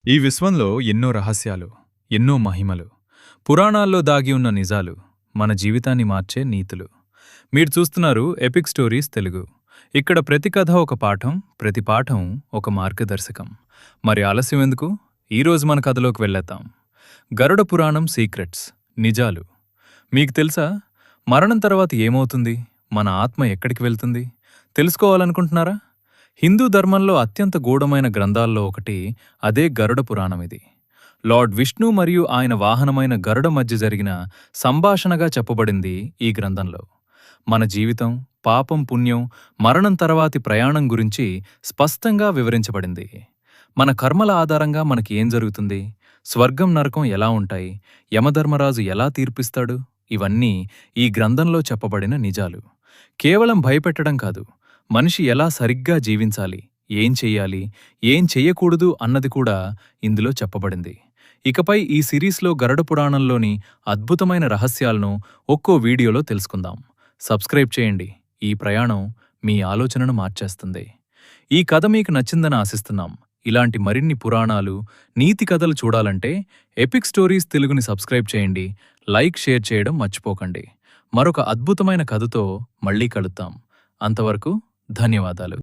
ఈ విశ్వంలో ఎన్నో రహస్యాలు, ఎన్నో మహిమలు, పురాణాల్లో దాగి ఉన్న నిజాలు, మన జీవితాన్ని మార్చే నీతులు. మీరు చూస్తున్నారు ఎపిక్ స్టోరీస్ తెలుగు. ఇక్కడ ప్రతి కథ ఒక పాఠం, ప్రతి పాఠం ఒక మార్గదర్శకం. మరి ఆలస్యం ఎందుకు? ఈరోజు మన కథలోకి వెళ్ళేద్దాం. గరుడ పురాణం సీక్రెట్స్, నిజాలు. మీకు తెలుసా, మరణం తర్వాత ఏమవుతుంది? మన ఆత్మ ఎక్కడికి వెళ్తుంది? తెలుసుకోవాలనుకుంటున్నారా? హిందూ ధర్మంలో అత్యంత గూఢమైన గ్రంథాల్లో ఒకటి అదే గరుడ పురాణమిది. లార్డ్ విష్ణు మరియు ఆయన వాహనమైన గరుడ మధ్య జరిగిన సంభాషణగా చెప్పబడింది ఈ గ్రంథంలో. మన జీవితం, పాపం, పుణ్యం, మరణం తర్వాతి ప్రయాణం గురించి స్పష్టంగా వివరించబడింది. మన కర్మల ఆధారంగా మనకి ఏం జరుగుతుంది, స్వర్గం నరకం ఎలా ఉంటాయి, యమధర్మరాజు ఎలా తీర్పిస్తాడు, ఇవన్నీ ఈ గ్రంథంలో చెప్పబడిన నిజాలు. కేవలం భయపెట్టడం కాదు, మనిషి ఎలా సరిగ్గా జీవించాలి, ఏం చెయ్యాలి, ఏం చెయ్యకూడదు అన్నది కూడా ఇందులో చెప్పబడింది. ఇకపై ఈ సిరీస్లో గరుడ పురాణంలోని అద్భుతమైన రహస్యాలను ఒక్కో వీడియోలో తెలుసుకుందాం. సబ్స్క్రైబ్ చేయండి. ఈ ప్రయాణం మీ ఆలోచనను మార్చేస్తుంది. ఈ కథ మీకు నచ్చిందని ఆశిస్తున్నాం. ఇలాంటి మరిన్ని పురాణాలు, నీతి కథలు చూడాలంటే ఎపిక్ స్టోరీస్ తెలుగుని సబ్స్క్రైబ్ చేయండి. లైక్, షేర్ చేయడం మర్చిపోకండి. మరొక అద్భుతమైన కథతో మళ్ళీ కలుద్దాం. అంతవరకు ధన్యవాదాలు.